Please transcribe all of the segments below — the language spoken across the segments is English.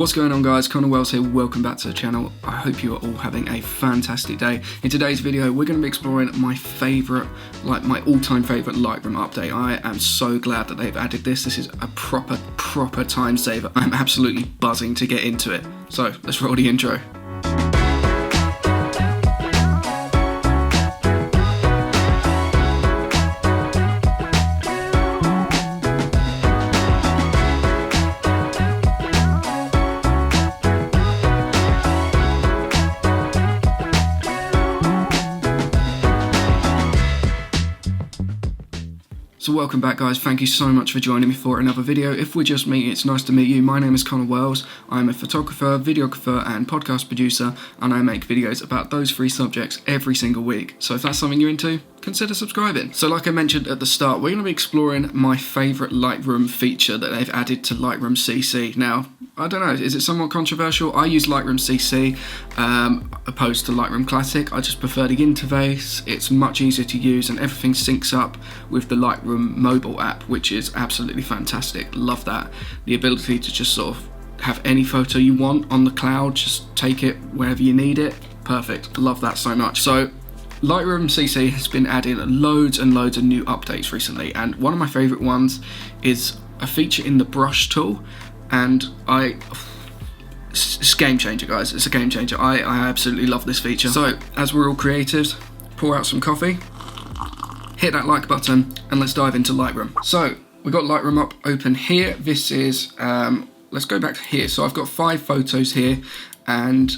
What's going on, guys? Connor Wells here, welcome back to the channel. I hope you are all having a fantastic day. In today's video, we're going to be exploring my all-time favourite Lightroom update. I am so glad that they've added this. This is a proper time saver. I'm absolutely buzzing to get into it. So, let's roll the intro. So welcome back, guys. Thank you so much for joining me for another video. If we're just meeting, it's nice to meet you. My name is Connor Wells. I'm a photographer, videographer and podcast producer, and I make videos about those three subjects every single week. So if that's something you're into, consider subscribing. So like I mentioned at the start, we're going to be exploring my favourite Lightroom feature that they've added to Lightroom CC. Now, I don't know, is it somewhat controversial? I use Lightroom CC opposed to Lightroom Classic. I just prefer the interface. It's much easier to use and everything syncs up with the Lightroom mobile app, which is absolutely fantastic. Love that. The ability to just sort of have any photo you want on the cloud, just take it wherever you need it. Perfect. Love that so much. So Lightroom CC has been adding loads and loads of new updates recently, and one of my favourite ones is a feature in the brush tool, and it's a game changer, guys. It's a game changer. I absolutely love this feature. So as we're all creatives, pour out some coffee, hit that like button, and let's dive into Lightroom. So we've got Lightroom up open here. This is let's go back to here. So I've got 5 photos here, and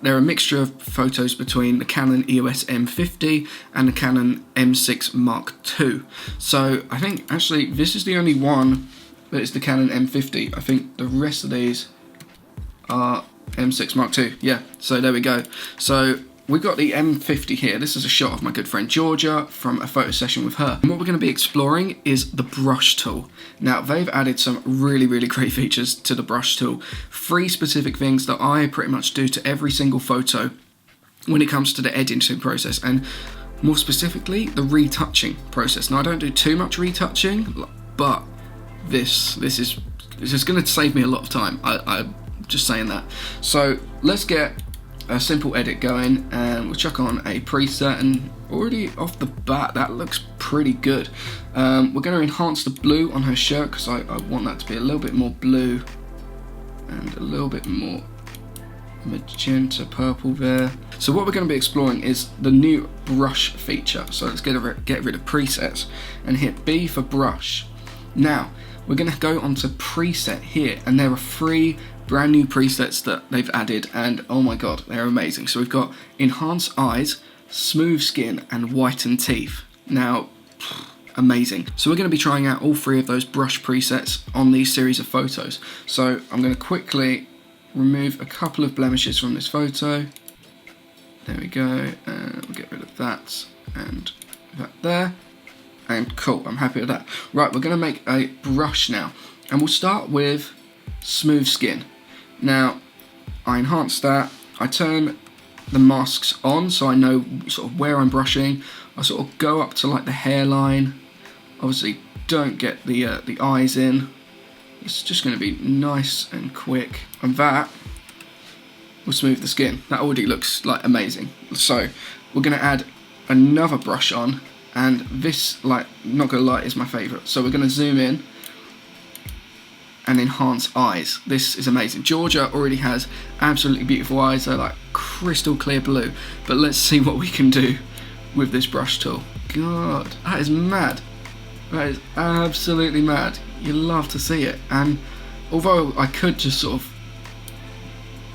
they're a mixture of photos between the Canon EOS M50 and the Canon M6 Mark II. So I think actually this is the only one that is the Canon M50. I think the rest of these are M6 Mark II. Yeah, so there we go. So we've got the M50 here. This is a shot of my good friend Georgia from a photo session with her. And what we're going to be exploring is the brush tool. Now, they've added some really great features to the brush tool. 3 specific things that I pretty much do to every single photo when it comes to the editing process, and more specifically, the retouching process. Now, I don't do too much retouching, but this is going to save me a lot of time. I'm just saying that. So let's get a simple edit going, and we'll chuck on a preset, and already off the bat that looks pretty good. We're going to enhance the blue on her shirt because I want that to be a little bit more blue and a little bit more magenta purple there. So what we're going to be exploring is the new brush feature. So let's get rid of presets and hit B for brush. Now we're going to go onto preset here, and there are 3 brand new presets that they've added, and oh my god, they're amazing. So we've got enhance eyes, smooth skin and whiten teeth. Now, amazing. So we're going to be trying out all 3 of those brush presets on these series of photos. So I'm going to quickly remove a couple of blemishes from this photo. There we go, and we'll get rid of that and that there. And cool, I'm happy with that. Right, we're going to make a brush now, and we'll start with smooth skin. Now, I enhance that, I turn the masks on so I know sort of where I'm brushing. I sort of go up to like the hairline. Obviously don't get the eyes in. It's just going to be nice and quick, and that will smooth the skin. That already looks like amazing. So we're going to add another brush on, and this, like, not gonna lie, is my favourite. So we're gonna zoom in and enhance eyes. This is amazing. Georgia already has absolutely beautiful eyes. They're like crystal clear blue. But let's see what we can do with this brush tool. God, that is mad. That is absolutely mad. You love to see it. And although I could just sort of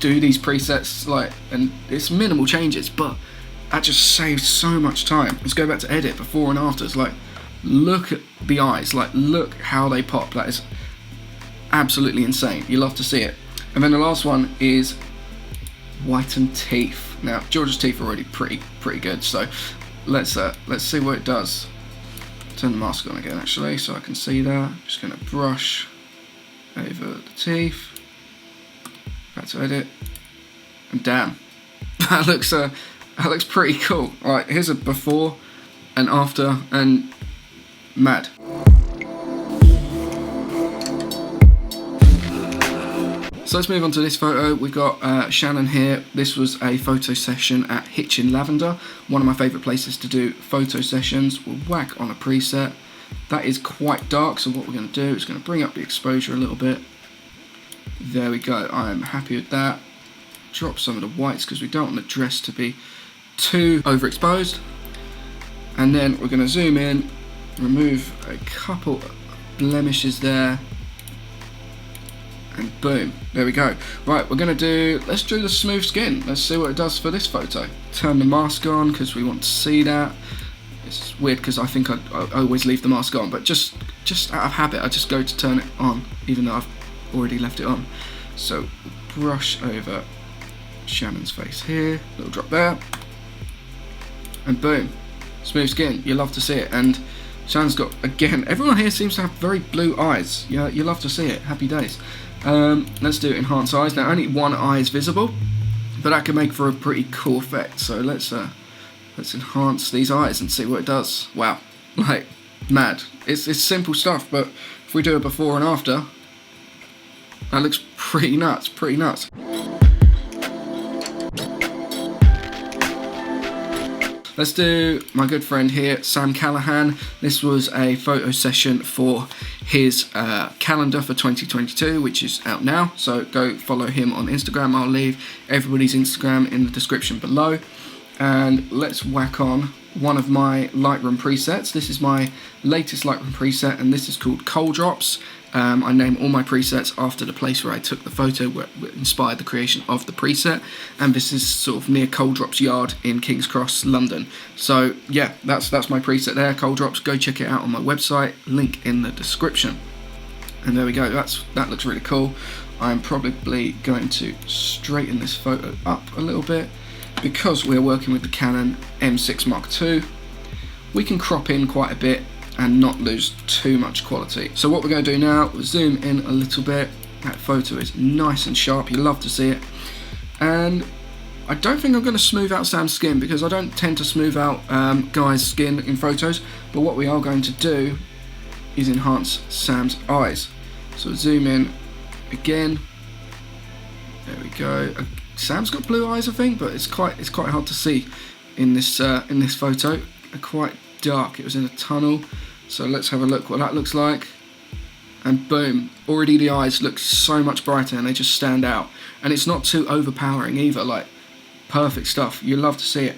do these presets, and it's minimal changes, but that just saves so much time. Let's go back to edit, before and afters. Like, look at the eyes. Like, look how they pop. That is absolutely insane. You love to see it. And then the last one is whiten teeth. Now, George's teeth are already pretty good. So let's see what it does. Turn the mask on again, actually, so I can see that. Just gonna brush over the teeth. Back to edit. And damn, that looks pretty cool. Alright, here's a before and after, and mad. So let's move on to this photo. We've got Shannon here. This was a photo session at Hitchin Lavender, one of my favourite places to do photo sessions. We'll whack on a preset. That is quite dark, so what we're going to do is going to bring up the exposure a little bit. There we go, I'm happy with that. Drop some of the whites because we don't want the dress to be too overexposed. And then we're going to zoom in, remove a couple blemishes there, and boom, there we go. Right, let's do the smooth skin. Let's see what it does for this photo. Turn the mask on because we want to see that. It's weird because I think I always leave the mask on, but just out of habit I just go to turn it on even though I've already left it on. So brush over Shannon's face here, little drop there, and boom, smooth skin. You love to see it. And Shannon's got, again, everyone here seems to have very blue eyes. Yeah, you love to see it. Happy days. Let's do enhance eyes. Now only one eye is visible, but that can make for a pretty cool effect. So let's enhance these eyes and see what it does. Wow, like mad. It's simple stuff, but if we do a before and after, that looks pretty nuts, pretty nuts. Let's do my good friend here, Sam Callahan. This was a photo session for his calendar for 2022, which is out now. So go follow him on Instagram. I'll leave everybody's Instagram in the description below. And let's whack on one of my Lightroom presets. This is my latest Lightroom preset, and this is called Coal Drops. I name all my presets after the place where I took the photo, where inspired the creation of the preset, and this is sort of near Coal Drops Yard in King's Cross, London. So yeah, that's my preset there, Coal Drops. Go check it out on my website, link in the description. And there we go, that looks really cool. I'm probably going to straighten this photo up a little bit. Because we're working with the Canon M6 Mark II, we can crop in quite a bit and not lose too much quality. So what we're going to do now, we'll zoom in a little bit. That photo is nice and sharp, you love to see it. And I don't think I'm going to smooth out Sam's skin because I don't tend to smooth out guys' skin in photos, but what we are going to do is enhance Sam's eyes. So zoom in again. There we go. Sam's got blue eyes, I think, but it's quite hard to see in this photo. They're quite dark. It was in a tunnel. So let's have a look what that looks like. And boom, already the eyes look so much brighter and they just stand out. And it's not too overpowering either. Like, perfect stuff. You love to see it.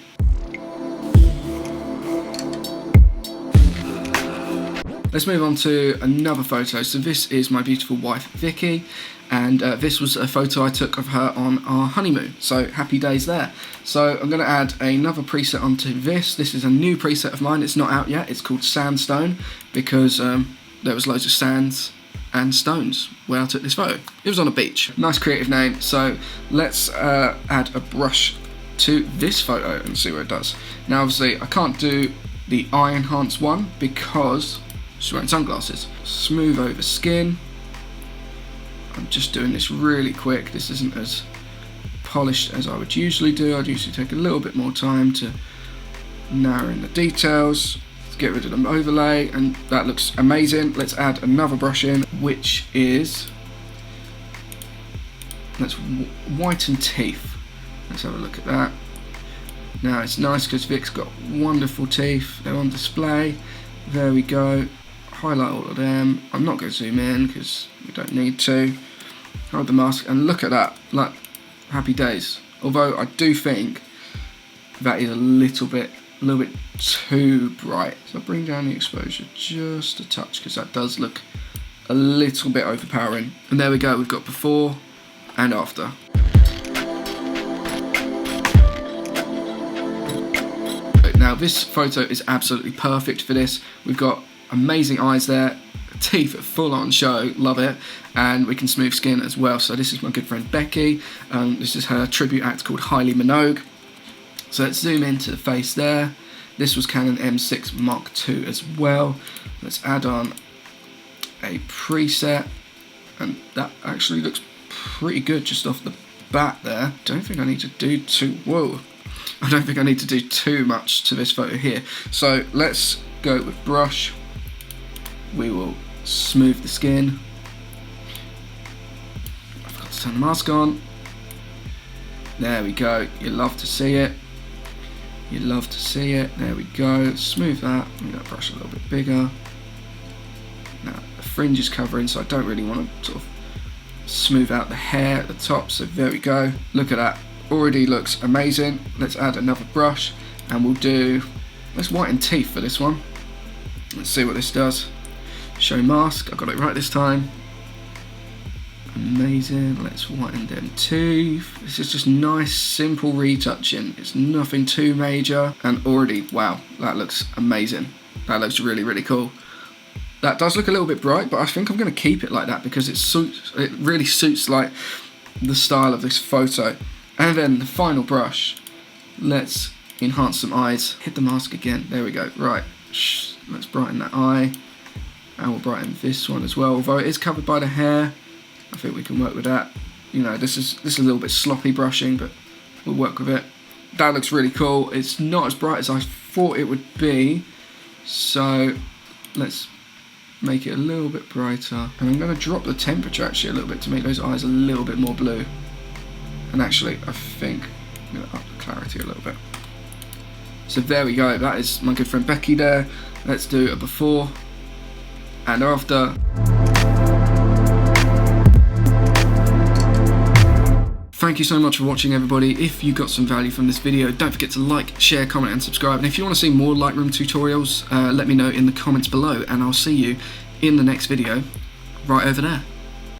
Let's move on to another photo. So this is my beautiful wife, Vicky. And this was a photo I took of her on our honeymoon, so happy days there. So I'm going to add another preset onto this. This is a new preset of mine, it's not out yet. It's called Sandstone because there was loads of sands and stones where I took this photo. It was on a beach. Nice creative name. So let's add a brush to this photo and see what it does. Now obviously I can't do the eye enhance one because she's wearing sunglasses. Smooth over skin. I'm just doing this really quick. This isn't as polished as I would usually do. I'd usually take a little bit more time to narrow in the details. Let's get rid of the overlay, and that looks amazing. Let's add another brush in, which is, that's Whiten Teeth. Let's have a look at that. Now it's nice because Vic's got wonderful teeth. They're on display. There we go. Highlight all of them. I'm not going to zoom in because we don't need to. Hide the mask and look at that, like happy days. Although I do think that is a little bit too bright. So I'll bring down the exposure just a touch because that does look a little bit overpowering. And there we go, we've got before and after. Now this photo is absolutely perfect for this. We've got amazing eyes there, teeth full on show, love it, and we can smooth skin as well. So this is my good friend Becky. This is her tribute act called Kylie Minogue. So let's zoom into the face there. This was Canon M6 Mark II as well. Let's add on a preset, and that actually looks pretty good just off the bat there. Don't think I need to do I don't think I need to do too much to this photo here. So let's go with brush. We will smooth the skin. I forgot to turn the mask on. There we go. You love to see it. You love to see it. There we go. Smooth that. I'm going to brush a little bit bigger. Now the fringe is covering, so I don't really want to sort of smooth out the hair at the top. So there we go. Look at that. Already looks amazing. Let's add another brush, and let's whiten teeth for this one. Let's see what this does. Show mask. I got it right this time. Amazing. Let's whiten them teeth. This is just nice, simple retouching. It's nothing too major, and already, wow, that looks amazing. That looks really, really cool. That does look a little bit bright, but I think I'm going to keep it like that because it really suits like the style of this photo. And then the final brush. Let's enhance some eyes. Hit the mask again. There we go. Right. Let's brighten that eye, and we'll brighten this one as well. Although it is covered by the hair, I think we can work with that. You know, this is a little bit sloppy brushing, but we'll work with it. That looks really cool. It's not as bright as I thought it would be, so let's make it a little bit brighter. And I'm going to drop the temperature actually a little bit to make those eyes a little bit more blue. And actually, I think I'm going to up the clarity a little bit. So there we go. That is my good friend Becky there. Let's do a before and after. Thank you so much for watching, everybody. If you got some value from this video, don't forget to like, share, comment and subscribe. And if you want to see more Lightroom tutorials, let me know in the comments below, and I'll see you in the next video right over there.